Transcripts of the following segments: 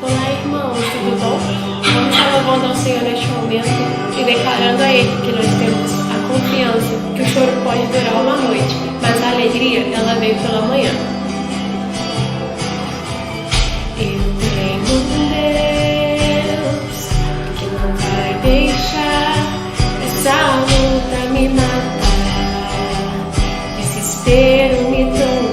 Olá, irmãos, tudo bom? Vamos estar louvando ao Senhor neste momento e declarando a Ele que nós temos a confiança que o choro pode durar uma noite, mas a alegria, ela vem pela manhã. Eu tenho um Deus que não vai deixar essa luta me matar, desespero me tomar.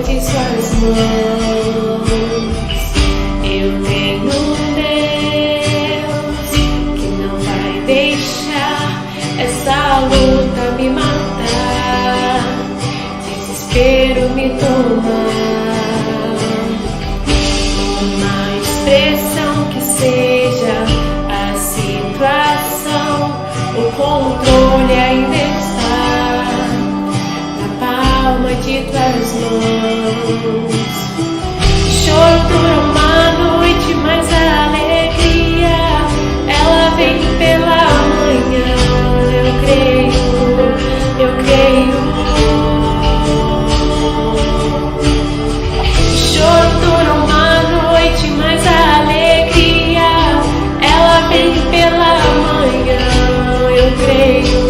De suas mãos, eu tenho um Deus que não vai deixar essa luta me matar, desespero me tomar. Por mais pressão que seja a situação, o controle ainda está na palma de tuas mãos. O choro dura uma noite, mas a alegria, ela vem pela manhã. Eu creio, eu creio. O choro dura uma noite, mas a alegria, ela vem pela manhã. Eu creio,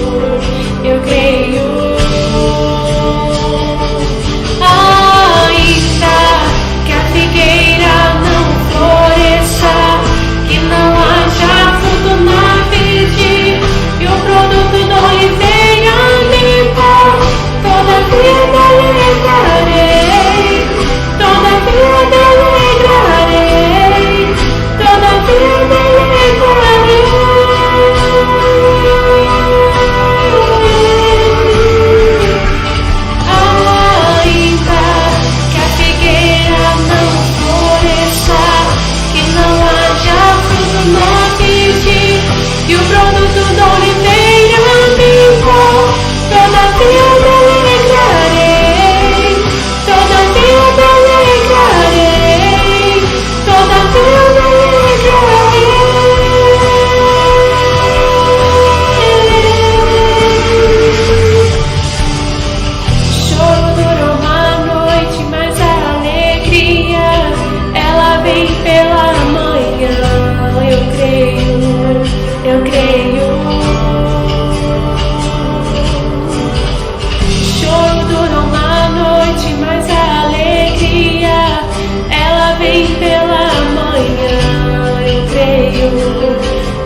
eu creio.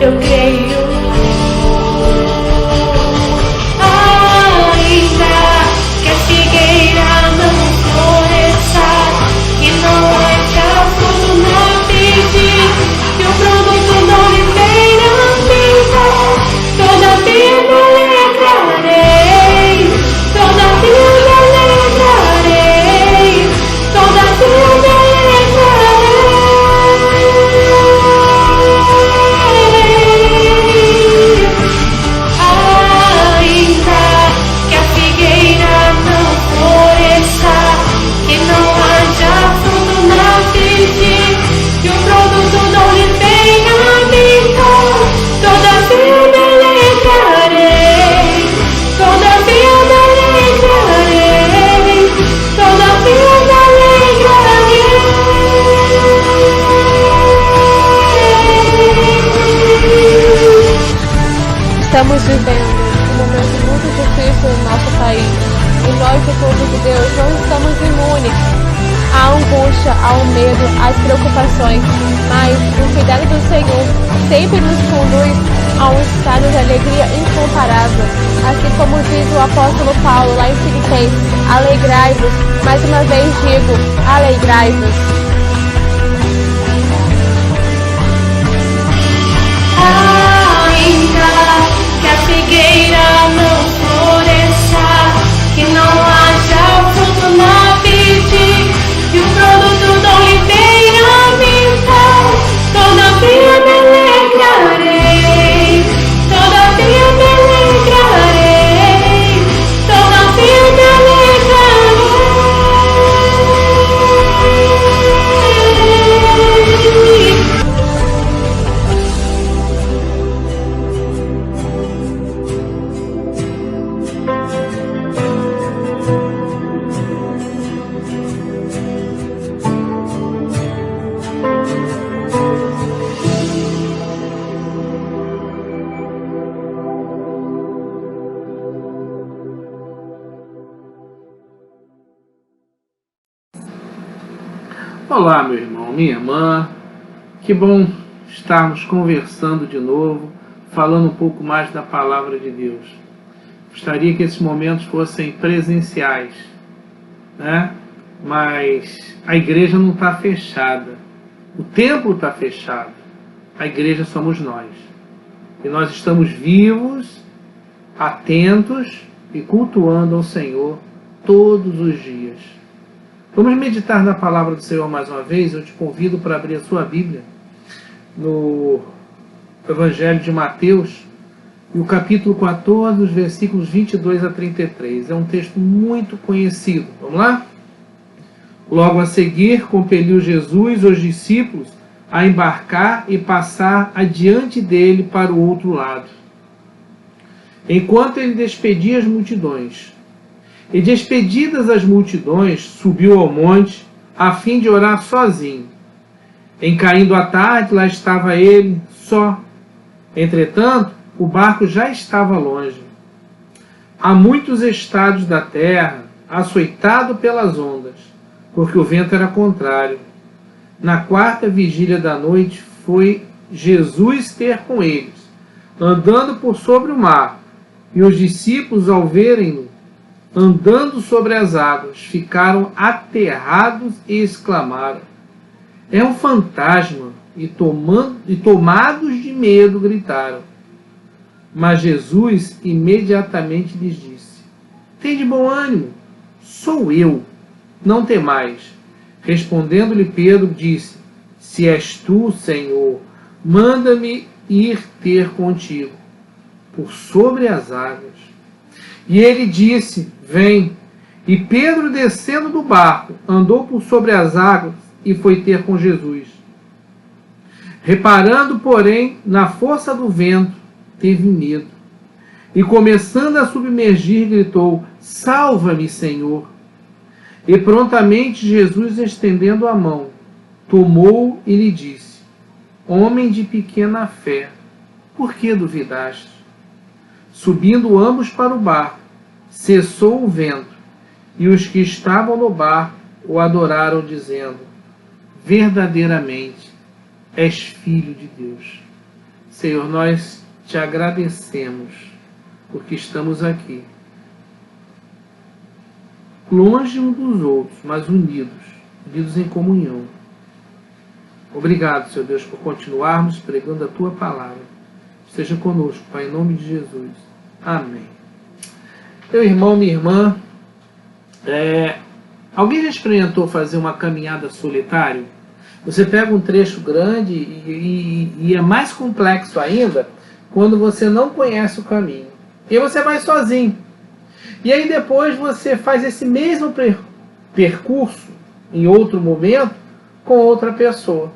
Eu creio. Ainda que a figueira não floresça, que não haja fruto na vide, que o produto da oliveira viva, todavia me alegrarei, todavia me alegrarei, todavia me alegrarei. Estamos vivendo um momento muito difícil no nosso país e nós, do povo de Deus, não estamos imunes à angústia, ao medo, às preocupações, mas o cuidado do Senhor sempre nos conduz a um estado de alegria incomparável. Assim como diz o apóstolo Paulo lá em Filipenses: alegrai-vos, mais uma vez digo, alegrai-vos. Que a figueira não floresça, que não haja fruto na vide, e o produto da oliveira minta, todavia me alegrarei, todavia me alegrarei, todavia me alegrarei. Olá, meu irmão, minha irmã. Que bom estarmos conversando de novo, falando um pouco mais da palavra de Deus. Gostaria que esses momentos fossem presenciais, né? Mas a igreja não está fechada. O templo está fechado. A igreja somos nós. E nós estamos vivos, atentos e cultuando ao Senhor todos os dias. Vamos meditar na palavra do Senhor mais uma vez. Eu te convido para abrir a sua Bíblia no Evangelho de Mateus, e o capítulo 14, os versículos 22 a 33. É um texto muito conhecido. Vamos lá? Logo a seguir, compeliu Jesus os discípulos a embarcar e passar adiante dele para o outro lado, enquanto ele despedia as multidões. E despedidas as multidões, subiu ao monte, a fim de orar sozinho. Em caindo a tarde, lá estava ele, só. Entretanto, o barco já estava longe, a muitos estados da terra, açoitado pelas ondas, porque o vento era contrário. Na quarta vigília da noite, foi Jesus ter com eles, andando por sobre o mar, e os discípulos, ao verem-no andando sobre as águas, ficaram aterrados e exclamaram: é um fantasma! E tomados de medo, gritaram. Mas Jesus imediatamente lhes disse: tende bom ânimo, sou eu, não temais. Respondendo-lhe Pedro, disse: se és tu, Senhor, manda-me ir ter contigo por sobre as águas. E ele disse: vem. E Pedro, descendo do barco, andou por sobre as águas e foi ter com Jesus. Reparando, porém, na força do vento, teve medo. E começando a submergir, gritou: salva-me, Senhor. E prontamente Jesus, estendendo a mão, tomou-o e lhe disse: homem de pequena fé, por que duvidaste? Subindo ambos para o barco, cessou o vento, e os que estavam no barco o adoraram, dizendo: verdadeiramente és Filho de Deus. Senhor, nós te agradecemos porque estamos aqui, longe uns dos outros, mas unidos em comunhão. Obrigado, Senhor Deus, por continuarmos pregando a Tua palavra. Seja conosco, Pai, em nome de Jesus. Amém. Meu irmão, minha irmã, alguém já experimentou fazer uma caminhada solitário? Você pega um trecho grande e é mais complexo ainda quando você não conhece o caminho. E você vai sozinho. E aí depois você faz esse mesmo percurso em outro momento com outra pessoa.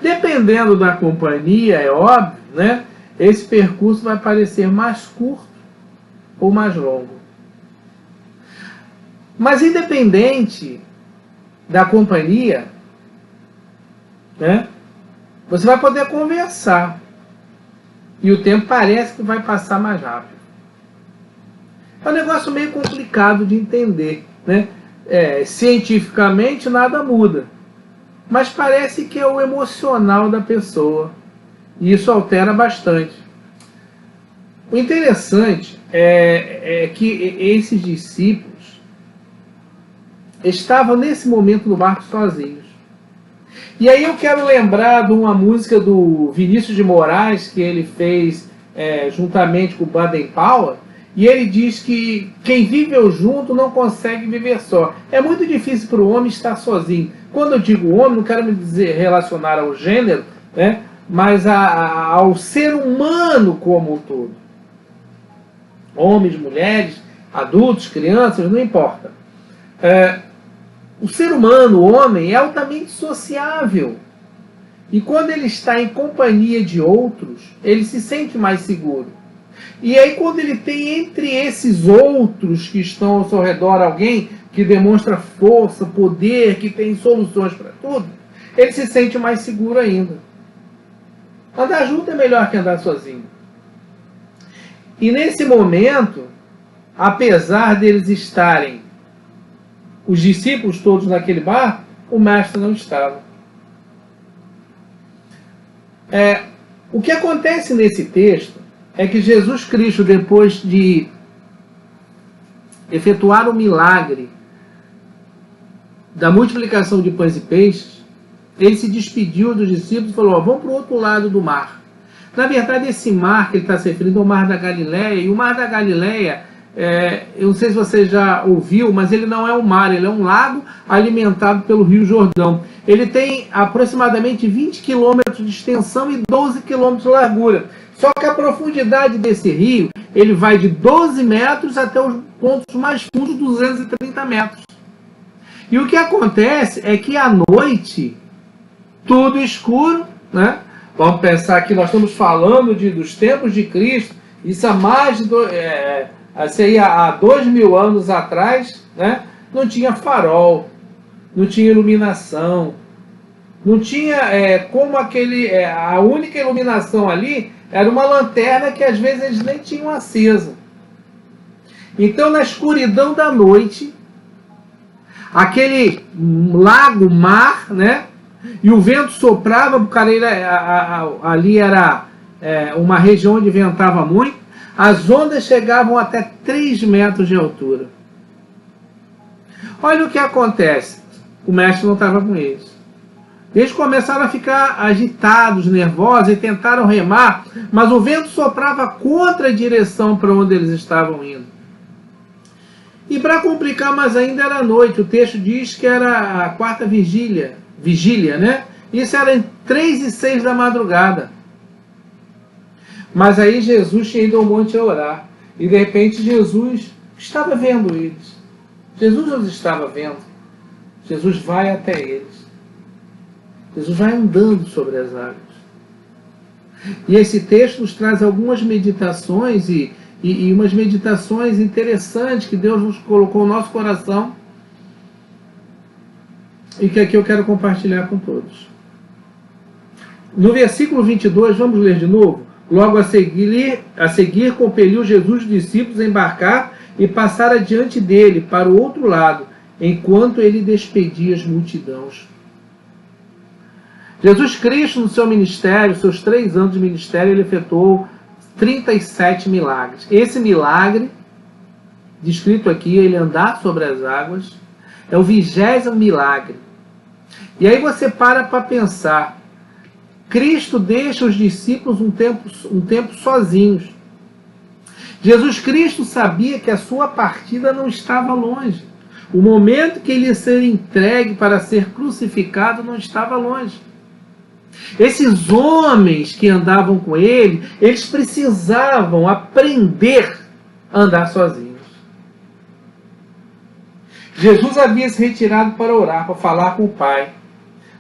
Dependendo da companhia, é óbvio, né? Esse percurso vai parecer mais curto ou mais longo. Mas independente da companhia, né? Você vai poder conversar. E o tempo parece que vai passar mais rápido. É um negócio meio complicado de entender, né? Cientificamente nada muda. Mas parece que é o emocional da pessoa. E isso altera bastante. O interessante é que esses discípulos estavam nesse momento no barco sozinhos. E aí eu quero lembrar de uma música do Vinícius de Moraes, que ele fez juntamente com o Baden Powell, e ele diz que quem vive junto não consegue viver só. É muito difícil para o homem estar sozinho. Quando eu digo homem, não quero me relacionar ao gênero, né, mas ao ser humano como um todo. Homens, mulheres, adultos, crianças, não importa. O ser humano, o homem, é altamente sociável. E quando ele está em companhia de outros, ele se sente mais seguro. E aí quando ele tem entre esses outros que estão ao seu redor alguém que demonstra força, poder, que tem soluções para tudo, ele se sente mais seguro ainda. Andar junto é melhor que andar sozinho. E nesse momento, apesar deles estarem, os discípulos todos naquele barco, o mestre não estava. O que acontece nesse texto é que Jesus Cristo, depois de efetuar o milagre da multiplicação de pães e peixes, ele se despediu dos discípulos e falou: vamos para o outro lado do mar. Na verdade, esse mar que ele está se referindo é o Mar da Galileia, e o Mar da Galileia, eu não sei se você já ouviu, mas ele não é um mar, ele é um lago alimentado pelo Rio Jordão. Ele tem aproximadamente 20 quilômetros de extensão e 12 quilômetros de largura. Só que a profundidade desse rio, ele vai de 12 metros até os pontos mais fundos, 230 metros. E o que acontece é que à noite, tudo escuro, né? Vamos pensar que nós estamos falando dos tempos de Cristo, isso há mais de há 2000 anos atrás, né? Não tinha farol, não tinha iluminação, não tinha como a única iluminação ali era uma lanterna que às vezes eles nem tinham acesa. Então, na escuridão da noite, aquele lago, mar, né? E o vento soprava, porque ali era uma região onde ventava muito, as ondas chegavam até 3 metros de altura. Olha o que acontece. O mestre não estava com eles. Eles começaram a ficar agitados, nervosos e tentaram remar, mas o vento soprava contra a direção para onde eles estavam indo. E para complicar mais ainda, era noite. O texto diz que era a quarta vigília, né? Isso era em 3 e 6 da madrugada. Mas aí Jesus tinha ido ao monte a orar. E de repente Jesus estava vendo eles. Jesus os estava vendo. Jesus vai até eles. Jesus vai andando sobre as águas. E esse texto nos traz algumas meditações e umas meditações interessantes que Deus nos colocou no nosso coração e que aqui eu quero compartilhar com todos. No versículo 22, vamos ler de novo? Logo a seguir compeliu Jesus os discípulos a embarcar e passar adiante dele para o outro lado, enquanto ele despedia as multidões. Jesus Cristo, no seu ministério, seus 3 anos de ministério, ele efetuou 37 milagres. Esse milagre, descrito aqui, ele andar sobre as águas, é o 20º milagre. E aí você para pensar. Cristo deixa os discípulos um tempo sozinhos. Jesus Cristo sabia que a sua partida não estava longe. O momento que ele ia ser entregue para ser crucificado não estava longe. Esses homens que andavam com ele, eles precisavam aprender a andar sozinhos. Jesus havia se retirado para orar, para falar com o Pai.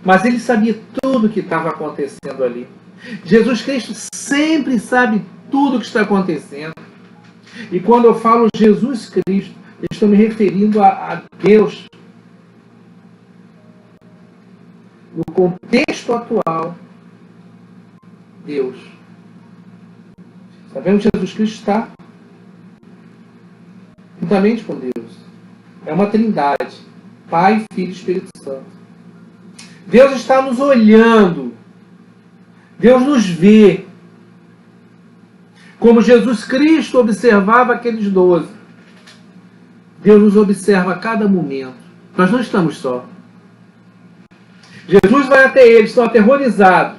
Mas ele sabia tudo o que estava acontecendo ali. Jesus Cristo sempre sabe tudo o que está acontecendo. E quando eu falo Jesus Cristo, eu estou me referindo a Deus. No contexto atual, Deus. Sabemos que Jesus Cristo está juntamente com Deus. É uma trindade. Pai, Filho e Espírito Santo. Deus está nos olhando. Deus nos vê. Como Jesus Cristo observava aqueles 12. Deus nos observa a cada momento. Nós não estamos só. Jesus vai até eles, estão aterrorizados.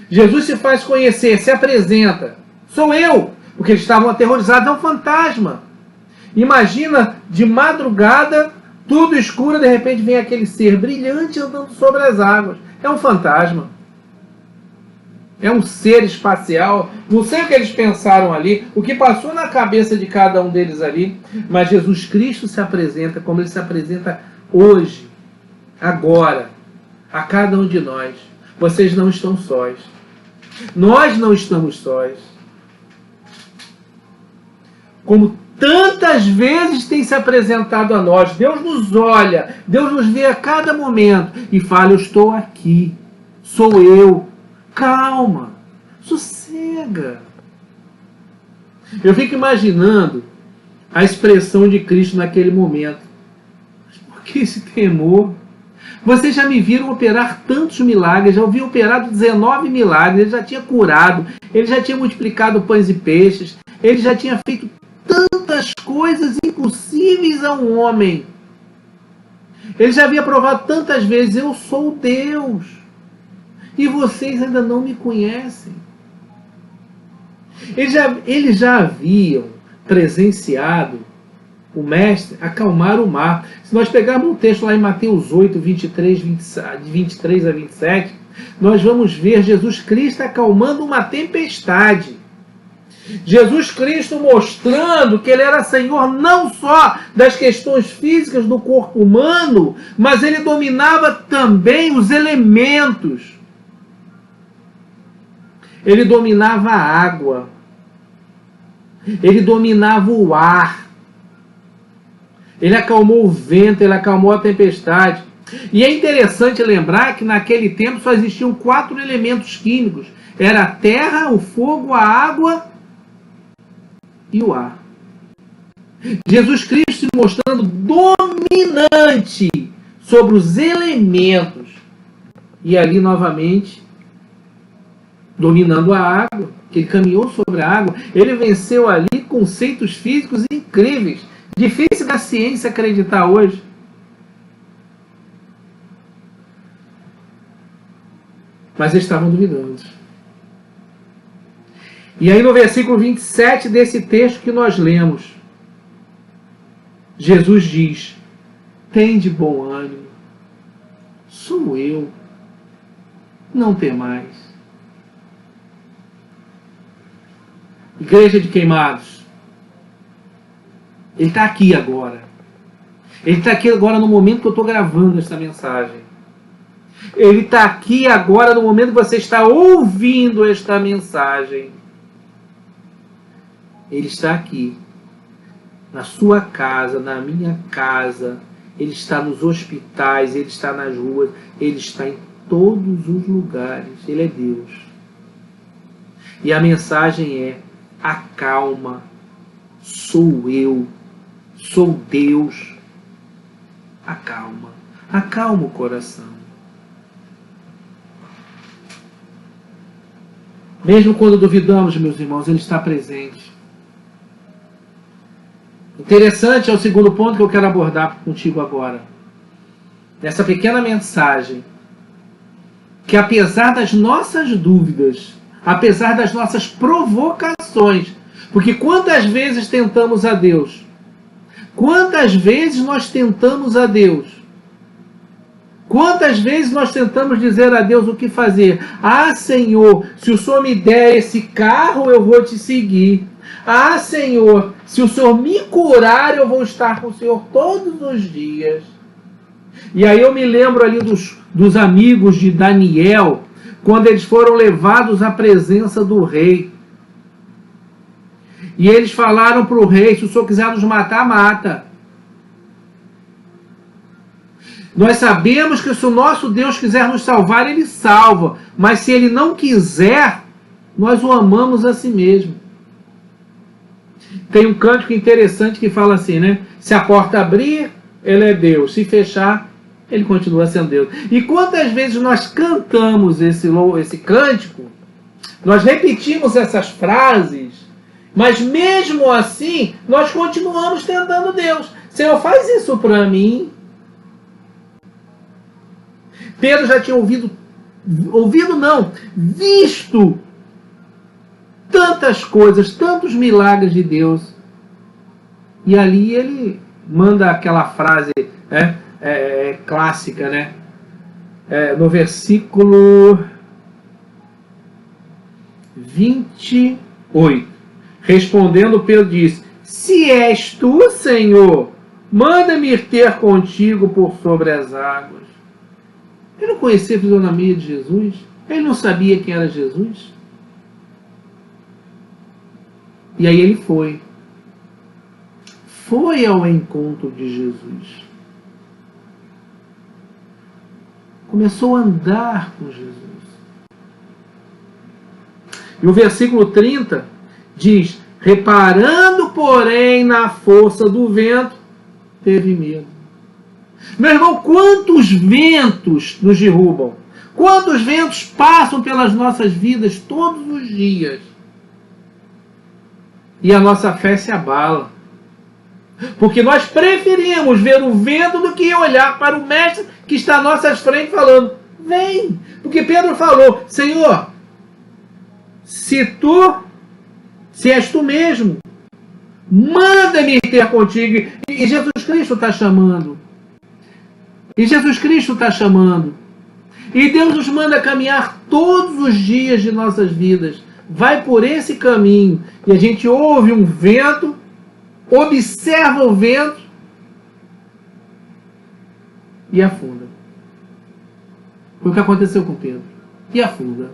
Jesus se faz conhecer, se apresenta. Sou eu, porque eles estavam aterrorizados, é um fantasma. Imagina, de madrugada, tudo escuro, de repente vem aquele ser brilhante andando sobre as águas. É um fantasma. É um ser espacial. Não sei o que eles pensaram ali, o que passou na cabeça de cada um deles ali, mas Jesus Cristo se apresenta como ele se apresenta hoje, agora, a cada um de nós. Vocês não estão sós. Nós não estamos sós. Como tantas vezes tem se apresentado a nós, Deus nos olha, Deus nos vê a cada momento e fala: eu estou aqui, sou eu, calma, sossega. Eu fico imaginando a expressão de Cristo naquele momento. Mas por que esse temor? Vocês já me viram operar tantos milagres, já ouvi operado 19 milagres, ele já tinha curado, ele já tinha multiplicado pães e peixes, ele já tinha feito tantas coisas impossíveis a um homem. Ele já havia provado tantas vezes, eu sou Deus, e vocês ainda não me conhecem. Eles já haviam presenciado o mestre acalmar o mar. Se nós pegarmos um texto lá em Mateus 8, 23 a 27, nós vamos ver Jesus Cristo acalmando uma tempestade. Jesus Cristo mostrando que ele era Senhor não só das questões físicas do corpo humano, mas ele dominava também os elementos. Ele dominava a água. Ele dominava o ar. Ele acalmou o vento, ele acalmou a tempestade. E é interessante lembrar que naquele tempo só existiam 4 elementos químicos. Era a terra, o fogo, a água e o ar. Jesus Cristo se mostrando dominante sobre os elementos. E ali novamente, dominando a água, que ele caminhou sobre a água, ele venceu ali conceitos físicos incríveis. Difícil da ciência acreditar hoje. Mas eles estavam duvidando. E aí no versículo 27 desse texto que nós lemos, Jesus diz: tende bom ânimo, sou eu, não temais. Igreja de Queimados, ele está aqui agora. Ele está aqui agora no momento que eu estou gravando essa mensagem. Ele está aqui agora no momento que você está ouvindo esta mensagem. Ele está aqui, na sua casa, na minha casa. Ele está nos hospitais, ele está nas ruas, ele está em todos os lugares. Ele é Deus. E a mensagem é: acalma, sou eu, sou Deus. Acalma, acalma o coração. Mesmo quando duvidamos, meus irmãos, ele está presente. Interessante é o segundo ponto que eu quero abordar contigo agora. Nessa pequena mensagem, que apesar das nossas dúvidas, apesar das nossas provocações, porque quantas vezes tentamos a Deus? Quantas vezes nós tentamos a Deus? Quantas vezes nós tentamos dizer a Deus o que fazer? Ah, Senhor, se o Senhor me der esse carro, eu vou te seguir. Ah, Senhor, se o Senhor me curar, eu vou estar com o Senhor todos os dias. E aí eu me lembro ali dos amigos de Daniel, quando eles foram levados à presença do rei. E eles falaram para o rei: se o Senhor quiser nos matar, mata. Nós sabemos que se o nosso Deus quiser nos salvar, ele salva. Mas se ele não quiser, nós o amamos a si mesmo. Tem um cântico interessante que fala assim, né? Se a porta abrir, ele é Deus. Se fechar, ele continua sendo Deus. E quantas vezes nós cantamos esse cântico, nós repetimos essas frases, mas mesmo assim, nós continuamos tentando Deus. Senhor, faz isso para mim. Pedro já tinha visto tantas coisas, tantos milagres de Deus. E ali ele manda aquela frase clássica, né? No versículo 28. Respondendo, Pedro disse: se és tu, Senhor, manda-me ir ter contigo por sobre as águas. Ele não conhecia a fisionomia de Jesus? Ele não sabia quem era Jesus? E aí ele foi ao encontro de Jesus. Começou a andar com Jesus. E o versículo 30 diz: reparando, porém, na força do vento, teve medo. Meu irmão, quantos ventos nos derrubam? Quantos ventos passam pelas nossas vidas todos os dias? E a nossa fé se abala. Porque nós preferimos ver o vento do que olhar para o mestre que está à nossa frente falando, vem. Porque Pedro falou, Senhor, se és tu mesmo, manda-me ter contigo. E Jesus Cristo está chamando. E Jesus Cristo está chamando. E Deus nos manda caminhar todos os dias de nossas vidas. Vai por esse caminho. E a gente ouve um vento, observa o vento e afunda. Foi o que aconteceu com Pedro. E afunda.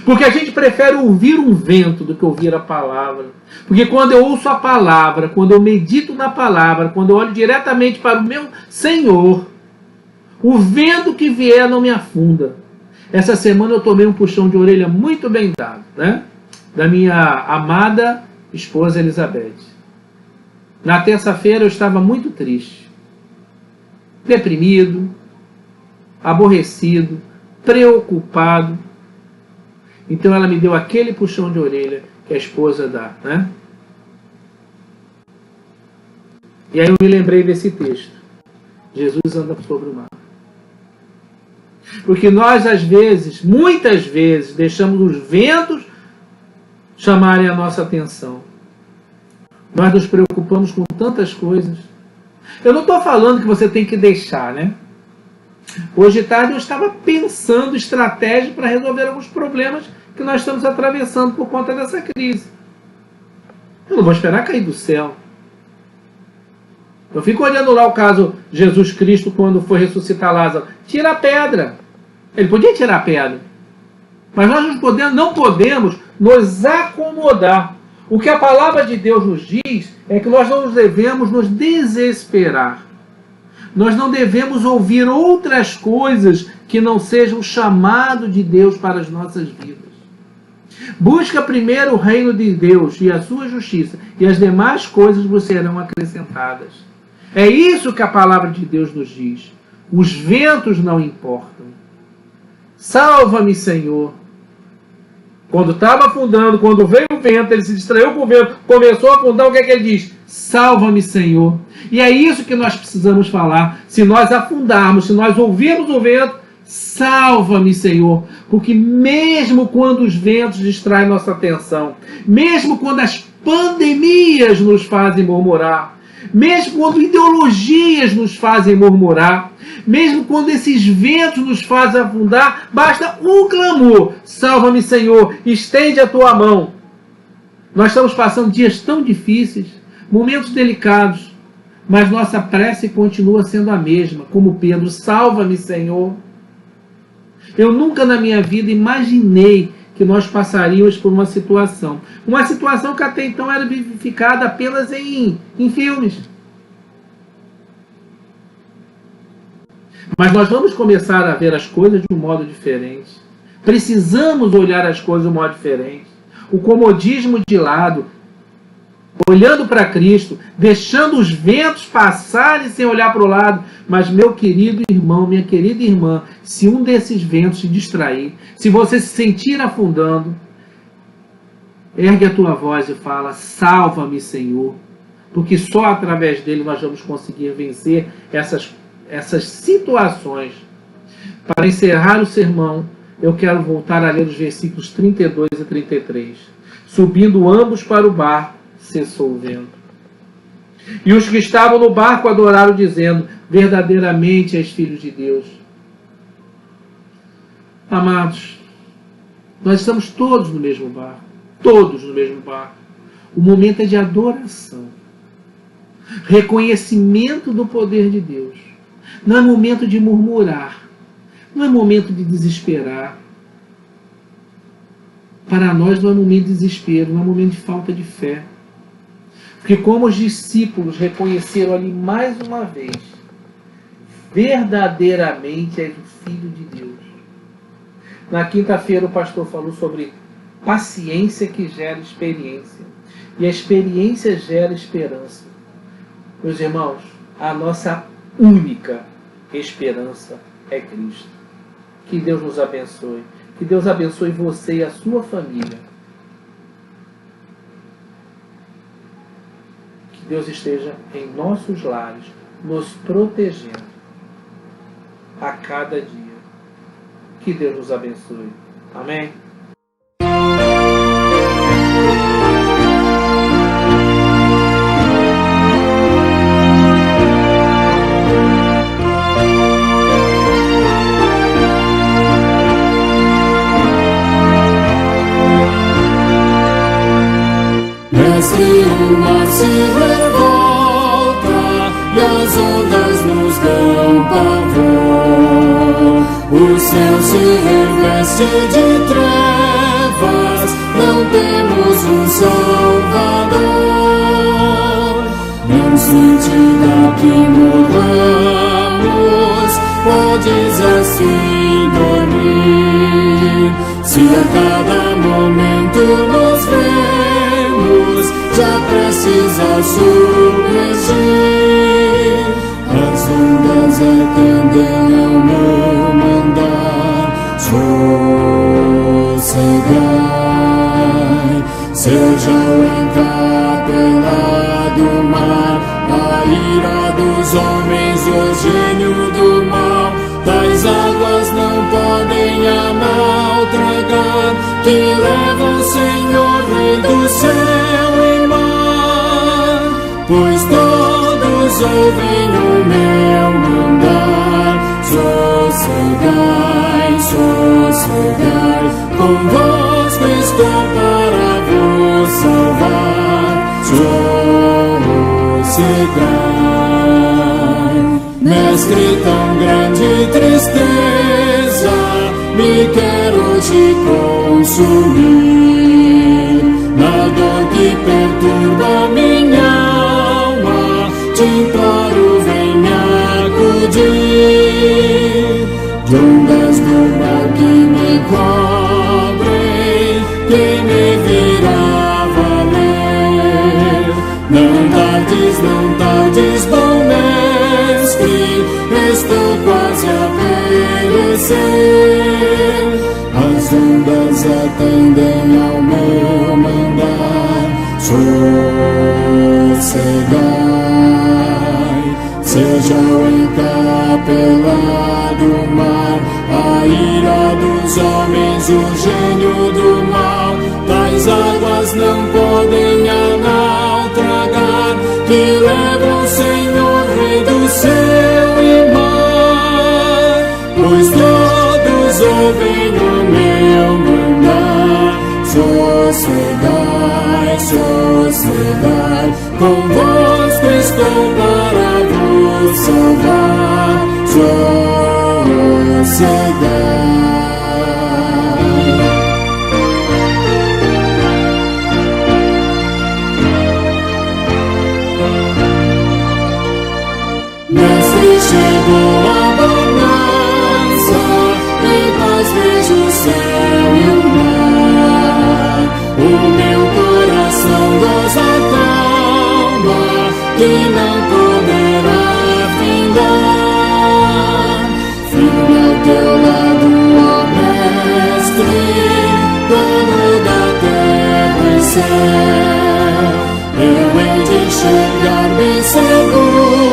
Porque a gente prefere ouvir um vento do que ouvir a palavra. Porque quando eu ouço a palavra, quando eu medito na palavra, quando eu olho diretamente para o meu Senhor, o vento que vier não me afunda. Essa semana eu tomei um puxão de orelha muito bem dado, né? Da minha amada esposa Elizabeth. Na terça-feira eu estava muito triste, deprimido, aborrecido, preocupado. Então ela me deu aquele puxão de orelha que a esposa dá, né? E aí eu me lembrei desse texto. Jesus anda sobre o mar. Porque nós, às vezes, muitas vezes, deixamos os ventos chamarem a nossa atenção. Nós nos preocupamos com tantas coisas. Eu não estou falando que você tem que deixar, né? Hoje de tarde eu estava pensando estratégia para resolver alguns problemas que nós estamos atravessando por conta dessa crise. Eu não vou esperar cair do céu. Eu fico olhando lá o caso Jesus Cristo quando foi ressuscitar Lázaro. Tira a pedra. Ele podia tirar a pedra. Mas nós não podemos nos acomodar. O que a palavra de Deus nos diz é que nós não devemos nos desesperar. Nós não devemos ouvir outras coisas que não sejam o chamado de Deus para as nossas vidas. Busca primeiro o reino de Deus e a sua justiça, e as demais coisas vos serão acrescentadas. É isso que a palavra de Deus nos diz. Os ventos não importam. Salva-me, Senhor. Quando estava afundando, quando veio o vento, ele se distraiu com o vento, começou a afundar, o que é que ele diz? Salva-me, Senhor. E é isso que nós precisamos falar. Se nós afundarmos, se nós ouvirmos o vento, salva-me, Senhor. Porque mesmo quando os ventos distraem nossa atenção, mesmo quando as pandemias nos fazem murmurar, mesmo quando ideologias nos fazem murmurar, mesmo quando esses ventos nos fazem afundar, basta um clamor: salva-me, Senhor, estende a tua mão. Nós estamos passando dias tão difíceis, momentos delicados, mas nossa prece continua sendo a mesma, como Pedro: salva-me, Senhor. Eu nunca na minha vida imaginei que nós passaríamos por uma situação que até então era vivificada apenas em filmes. Mas nós vamos começar a ver as coisas de um modo diferente. Precisamos olhar as coisas de um modo diferente. O comodismo de lado, olhando para Cristo, deixando os ventos passarem sem olhar para o lado. Mas, meu querido irmão, minha querida irmã, se um desses ventos se distrair, se você se sentir afundando, ergue a tua voz e fala: salva-me, Senhor. Porque só através dele nós vamos conseguir vencer essas situações. Para encerrar o sermão, eu quero voltar a ler os versículos 32 e 33. Subindo ambos para o barco, cessou o vento. E os que estavam no barco adoraram, dizendo: verdadeiramente és filho de Deus. Amados, nós estamos todos no mesmo barco. Todos no mesmo barco. O momento é de adoração. Reconhecimento do poder de Deus. Não é momento de murmurar. Não é momento de desesperar. Para nós não é momento de desespero, não é momento de falta de fé. Porque como os discípulos reconheceram ali mais uma vez, verdadeiramente és o Filho de Deus. Na quinta-feira o pastor falou sobre paciência que gera experiência. E a experiência gera esperança. Meus irmãos, a nossa única esperança é Cristo. Que Deus nos abençoe. Que Deus abençoe você e a sua família. Que Deus esteja em nossos lares, nos protegendo a cada dia. Que Deus nos abençoe. Amém? Mestre, o mar se revolta e as ondas nos dão pavor. O céu se reveste de trevas, não temos um Salvador. Não se diga que morramos, podes assim dormir. Se a cada momento nos vemos já precisa submergir, as ondas atendem ao meu mandar. Sossegai, seja o encapelado mar, a ira dos homens, o gênio do mal. Das águas não podem a nau tragar, que levam o Senhor, Rei do céu e mar. Pois todos ouvem o meu mandar. Sossegai, sossegai, convosco estou para vos salvar. Sossegai, Mestre, tão grande tristeza me quer hoje consumir. Na dor que perturba minha alma, te imploro, vem me acudir. De ondas do mar que me cobrem, quem me virá valer? Não tardes, bom Mestre, estou quase a perecer. As ondas atendem ao meu mandar. Sossegai, seja o encapelado mar, a ira dos homens, o gênio do mal. Das águas não podem a nau tragar, que leva o Senhor, Rei do céu e mar. Pois todos ouvem o meu mandar. Sossegai, sossegai, convosco estou para vos salvar. Sossegai. Mestre, chegou a bonança, em paz vejo o céu e o mar. O meu coração goza calma, que não poderá findar. Firme ao teu lado, ó Mestre, dono da terra e céu. Eu hei de chegar bem seguro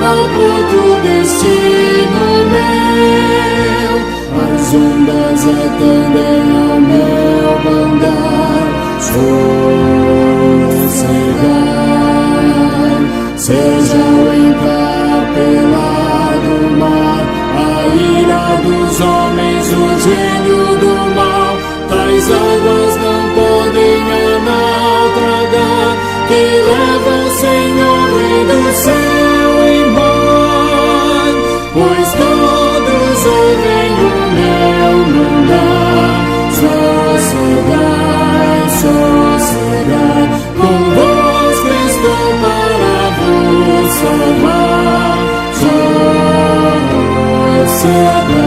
ao porto destino meu. As ondas atendem ao meu mandar. Sossegai, seja o encapelado mar, a ira dos homens, o gênio do mal. Tais águas não podem a nau tragar, que leva o Senhor, Rei do céu e mar. Pois todos ouvem o meu mandar. Sossegai, sossegai, convosco estou para vos salvar. Sossegai.